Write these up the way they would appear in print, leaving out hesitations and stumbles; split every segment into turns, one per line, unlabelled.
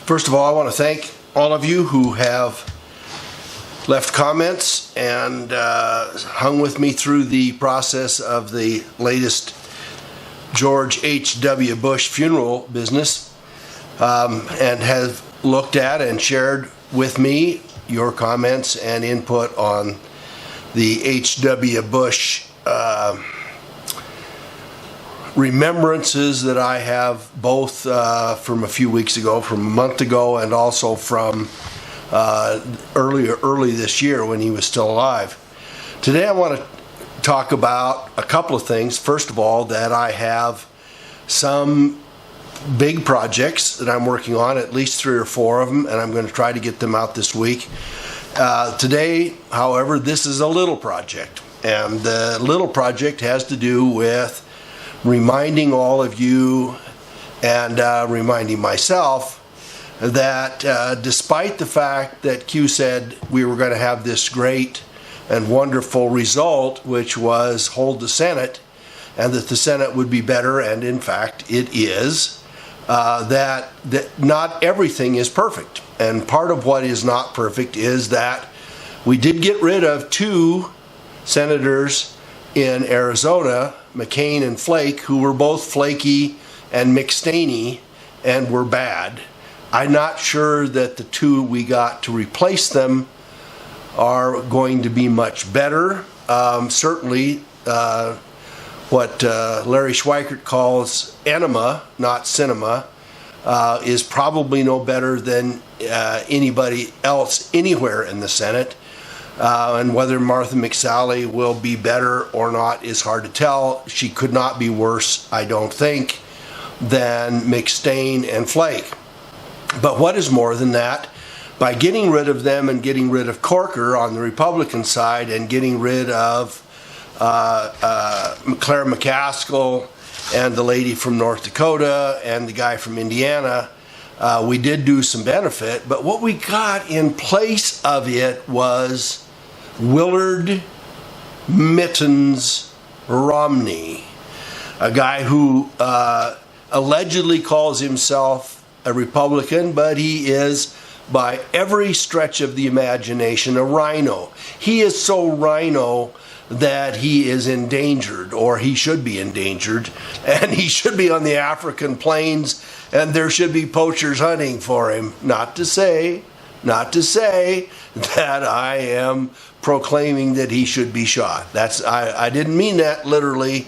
First of all, I want to thank all of you who have left comments and hung with me through the process of the latest George H.W. Bush funeral business, and have looked at and shared with me your comments and input on the H.W. Bush remembrances that I have, both from a few weeks ago, from a month ago, and also from early this year when he was still alive. Today I want to talk about a couple of things. First of all, that I have some big projects that I'm working on, at least 3 or 4 of them, and I'm going to try to get them out this week. Today, however, this is a little project, and the little project has to do with reminding all of you and reminding myself that despite the fact that Q said we were going to have this great and wonderful result, which was hold the Senate, and that the Senate would be better, and in fact it is, that not everything is perfect. And part of what is not perfect is that we did get rid of 2 senators in Arizona, McCain and Flake, who were both flaky and McStaney and were bad. I'm not sure that the 2 we got to replace them are going to be much better. Certainly what Larry Schweikert calls enema, not cinema, is probably no better than anybody else anywhere in the Senate. And whether Martha McSally will be better or not is hard to tell. She could not be worse, I don't think, than McStain and Flake. But what is more than that, by getting rid of them and getting rid of Corker on the Republican side and getting rid of Claire McCaskill and the lady from North Dakota and the guy from Indiana, we did do some benefit. But what we got in place of it was Willard Mittens Romney, a guy who allegedly calls himself a Republican, but he is, by every stretch of the imagination, a rhino. He is so rhino that he is endangered, or he should be endangered, and he should be on the African plains, and there should be poachers hunting for him. Not to say that I am proclaiming that he should be shot. I didn't mean that literally,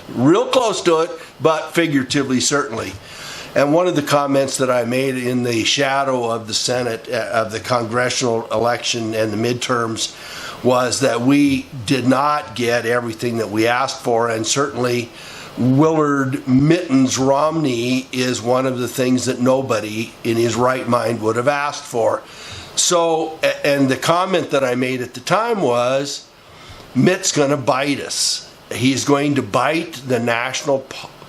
real close to it, but figuratively certainly. And one of the comments that I made in the shadow of the Senate, of the congressional election and the midterms, was that we did not get everything that we asked for, and certainly Willard Mittens Romney is one of the things that nobody in his right mind would have asked for. So, and the comment that I made at the time was, Mitt's going to bite us. He's going to bite the national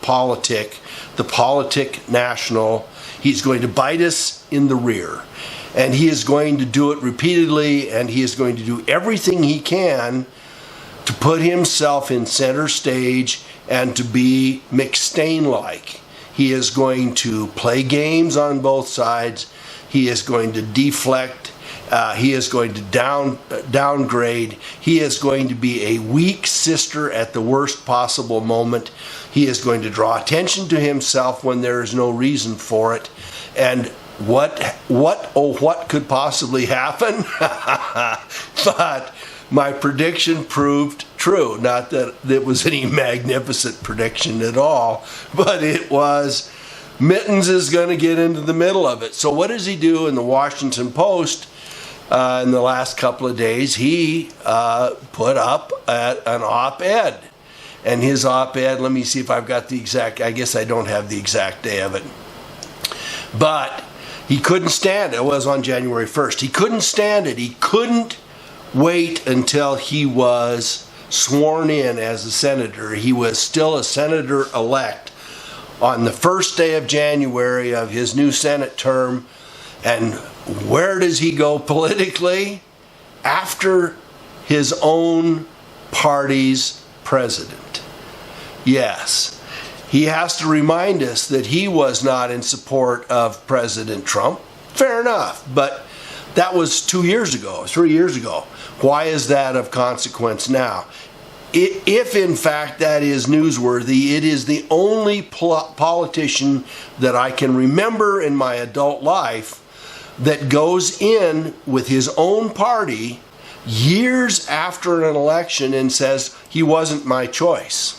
politic, the politic national. He's going to bite us in the rear. And he is going to do it repeatedly, and he is going to do everything he can to put himself in center stage and to be McStain-like. He is going to play games on both sides. He is going to deflect. He is going to downgrade. He is going to be a weak sister at the worst possible moment. He is going to draw attention to himself when there is no reason for it. And what could possibly happen? But my prediction proved true. Not that it was any magnificent prediction at all, but it was Mittens is going to get into the middle of it. So what does he do in the Washington Post in the last couple of days? He put up an op-ed. And his op-ed, let me see if I've got the exact, I guess I don't have the exact day of it. But he couldn't stand it. It was on January 1st. He couldn't stand it. He couldn't wait until he was sworn in as a senator. He was still a senator-elect on the first day of January of his new Senate term. And where does he go politically? After his own party's president. Yes. he has to remind us that he was not in support of President Trump. Fair enough, but that was 2 years ago, 3 years ago. Why is that of consequence now? If in fact that is newsworthy, it is the only politician that I can remember in my adult life that goes in with his own party years after an election and says he wasn't my choice.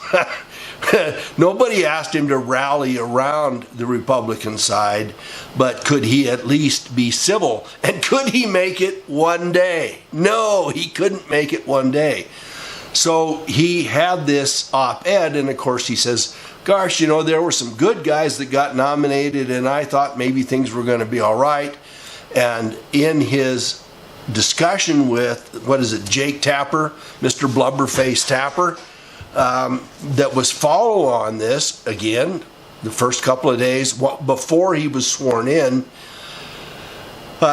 Nobody asked him to rally around the Republican side, but could he at least be civil? And could he make it one day? No, he couldn't make it one day. So he had this op-ed, and of course he says, gosh, there were some good guys that got nominated, and I thought maybe things were going to be all right. And in his discussion with, Jake Tapper, Mr. Blubberface Tapper, that was follow on this, again, the first couple of days before he was sworn in,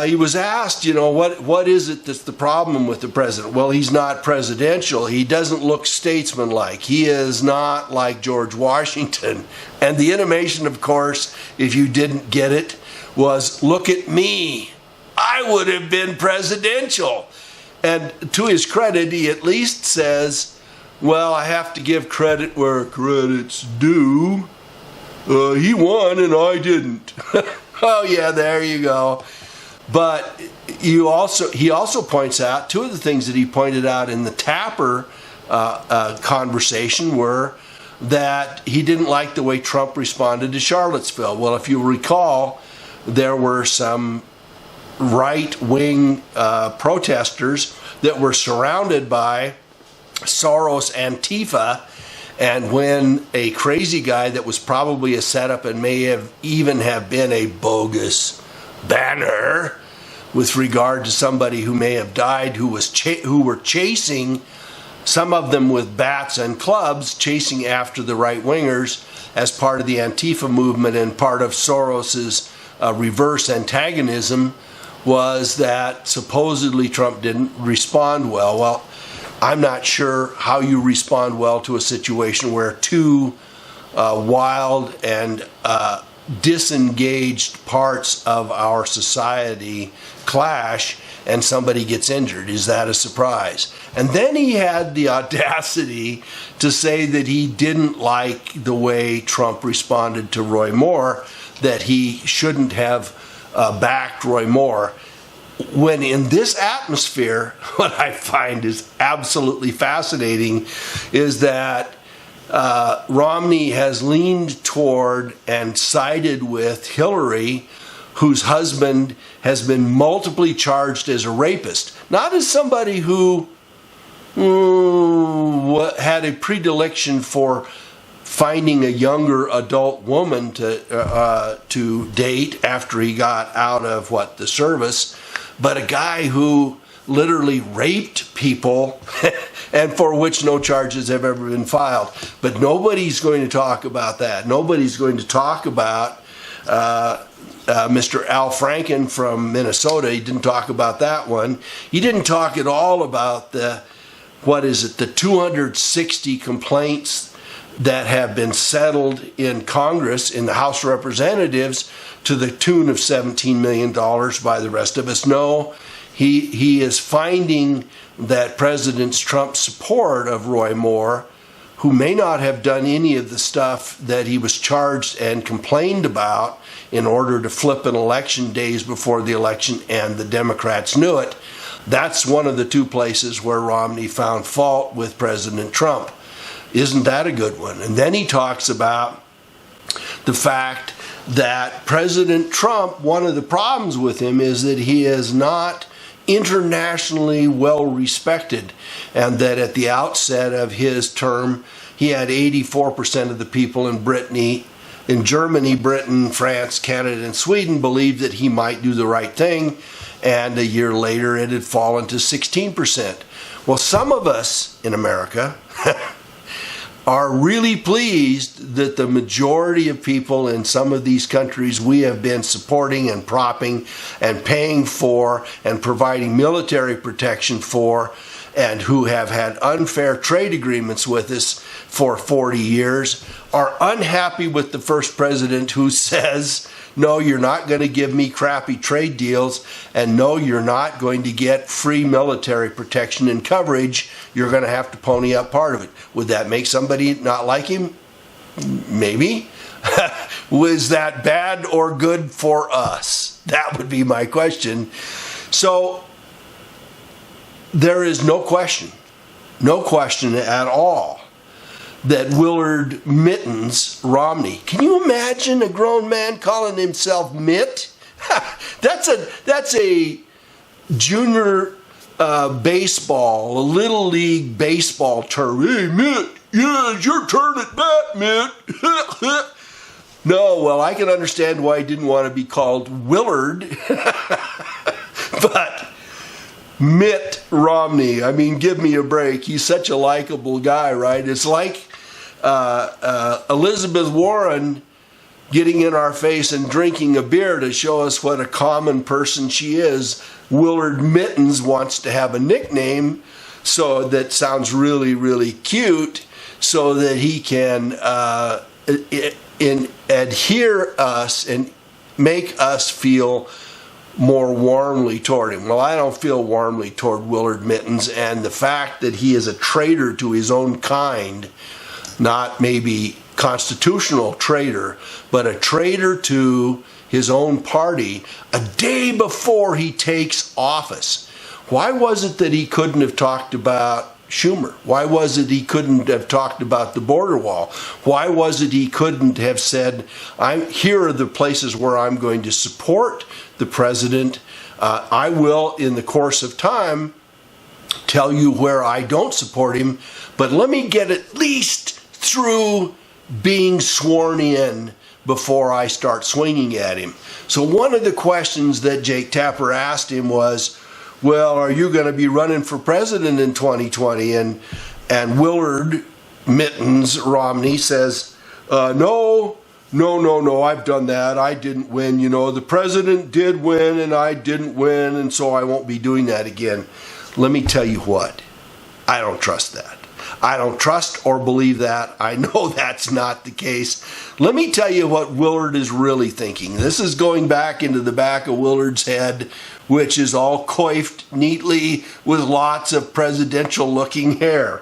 he was asked, what is it that's the problem with the president? Well, he's not presidential. He doesn't look statesmanlike. He is not like George Washington. And the intimation, of course, if you didn't get it, was, look at me. I would have been presidential. And to his credit, he at least says, well, I have to give credit where credit's due. He won and I didn't. Oh, yeah, there you go. But he also points out, two of the things that he pointed out in the Tapper conversation were that he didn't like the way Trump responded to Charlottesville. Well, if you recall, there were some right-wing protesters that were surrounded by Soros Antifa, and when a crazy guy that was probably a setup and may have even have been a bogus banner with regard to somebody who may have died, who were chasing, some of them with bats and clubs, chasing after the right-wingers as part of the Antifa movement, and part of Soros's reverse antagonism was that supposedly Trump didn't respond well. Well, I'm not sure how you respond well to a situation where two wild and disengaged parts of our society clash and somebody gets injured. Is that a surprise? And then he had the audacity to say that he didn't like the way Trump responded to Roy Moore, that he shouldn't have backed Roy Moore. When in this atmosphere, what I find is absolutely fascinating is that Romney has leaned toward and sided with Hillary, whose husband has been multiply charged as a rapist. Not as somebody who had a predilection for finding a younger adult woman to date after he got out of the service, but a guy who literally raped people and for which no charges have ever been filed. But nobody's going to talk about that. Nobody's going to talk about Mr. Al Franken from Minnesota. He didn't talk about that one. He didn't talk at all about the 260 complaints that have been settled in Congress, in the House of Representatives, to the tune of $17 million by the rest of us. No, he is finding that President Trump's support of Roy Moore, who may not have done any of the stuff that he was charged and complained about in order to flip an election days before the election, and the Democrats knew it. That's one of the two places where Romney found fault with President Trump. Isn't that a good one? And then he talks about the fact that President Trump, one of the problems with him is that he is not internationally well respected, and that at the outset of his term, he had 84% of the people in Germany, Britain, France, Canada, and Sweden believed that he might do the right thing, and a year later it had fallen to 16%. Well, some of us in America are really pleased that the majority of people in some of these countries we have been supporting and propping and paying for and providing military protection for and who have had unfair trade agreements with us for 40 years are unhappy with the first president who says, no, you're not going to give me crappy trade deals, and no, you're not going to get free military protection and coverage. You're going to have to pony up part of it. Would that make somebody not like him? Maybe. Was that bad or good for us? That would be my question. So there is no question at all that Willard Mittens Romney, can you imagine a grown man calling himself Mitt? That's a junior baseball, a little league baseball term. Hey, Mitt, yeah, it's your turn at bat, Mitt. No, well, I can understand why he didn't want to be called Willard, but Mitt Romney, I mean, give me a break. He's such a likable guy, right? It's like Elizabeth Warren getting in our face and drinking a beer to show us what a common person she is. Willard Mittens wants to have a nickname so that sounds really, really cute so that he can adhere us and make us feel more warmly toward him. Well, I don't feel warmly toward Willard Mittens, and the fact that he is a traitor to his own kind, not maybe constitutional traitor, but a traitor to his own party a day before he takes office. Why was it that he couldn't have talked about Schumer? Why was it he couldn't have talked about the border wall? Why was it he couldn't have said, here are the places where I'm going to support the president. I will, in the course of time, tell you where I don't support him, but let me get at least through being sworn in before I start swinging at him. So one of the questions that Jake Tapper asked him was, well, are you going to be running for president in 2020? And Willard Mittens Romney says, no, I've done that. I didn't win. You know, the president did win and I didn't win, and so I won't be doing that again. Let me tell you what, I don't trust that. I don't trust or believe that. I know that's not the case. Let me tell you what Willard is really thinking. This is going back into the back of Willard's head, which is all coiffed neatly with lots of presidential-looking hair.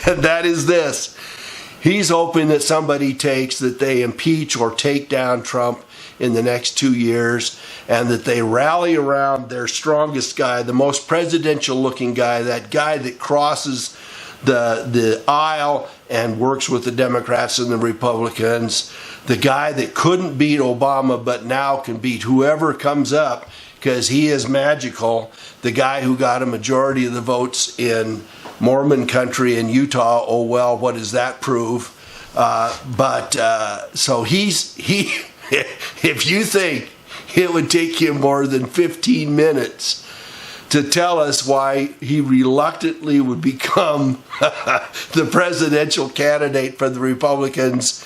And that is this. He's hoping that somebody takes, that they impeach or take down Trump in the next 2 years, and that they rally around their strongest guy, the most presidential-looking guy, that guy that crosses the aisle and works with the Democrats and the Republicans, the guy that couldn't beat Obama but now can beat whoever comes up because he is magical, the guy who got a majority of the votes in Mormon country in Utah. Oh, well, what does that prove? So if you think it would take him more than 15 minutes to tell us why he reluctantly would become the presidential candidate for the Republicans,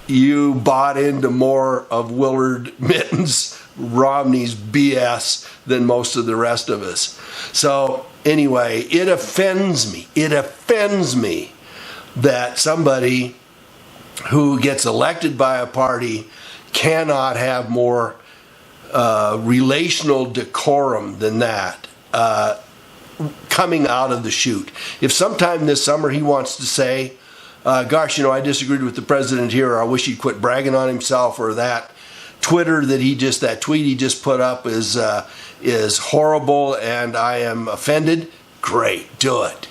you bought into more of Willard Mittens Romney's BS than most of the rest of us. So anyway, it offends me that somebody who gets elected by a party cannot have more relational decorum than that coming out of the chute. If sometime this summer he wants to say, gosh, I disagreed with the president here, or I wish he'd quit bragging on himself, or that that tweet he just put up is horrible and I am offended, great, do it.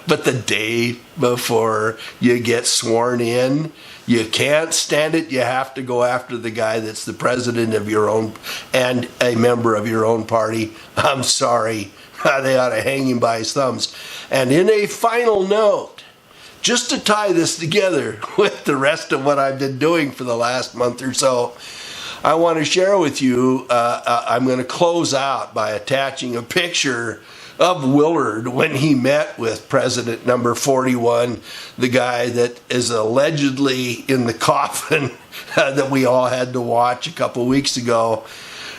But the day before you get sworn in, you can't stand it. You have to go after the guy that's the president of your own and a member of your own party. I'm sorry. They ought to hang him by his thumbs. And in a final note, just to tie this together with the rest of what I've been doing for the last month or so, I want to share with you, I'm going to close out by attaching a picture of Willard when he met with President number 41, the guy that is allegedly in the coffin that we all had to watch a couple weeks ago,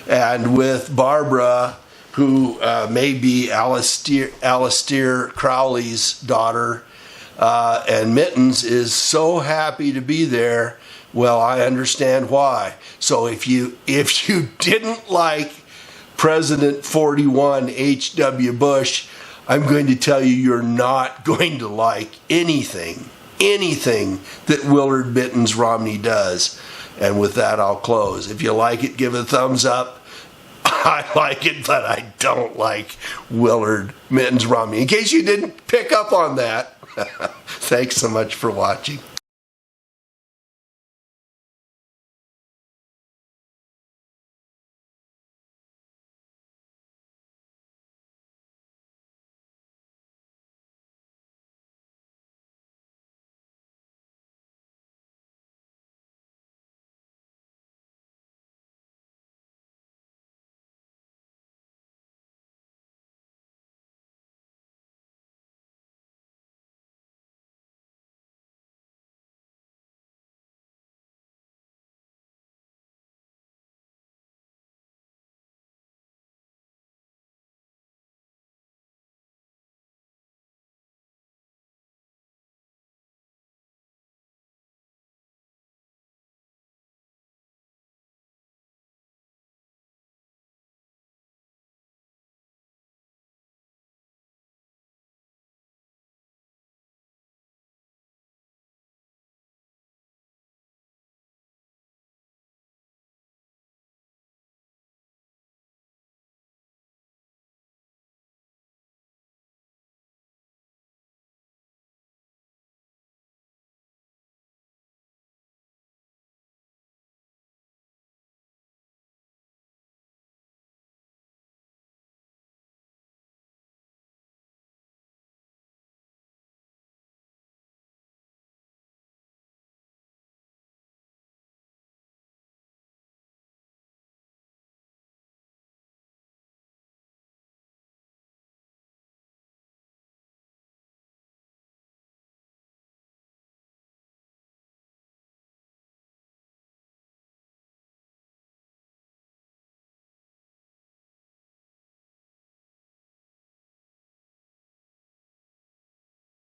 and with Barbara who may be Alistair Crowley's daughter, and Mittens is so happy to be there. Well, I understand why. So if you didn't like President 41 H.W. Bush, I'm going to tell you you're not going to like anything that Willard Mittens Romney does. And with that, I'll close. If you like it, give it a thumbs up. I like it, but I don't like Willard Mittens Romney. In case you didn't pick up on that, thanks so much for watching.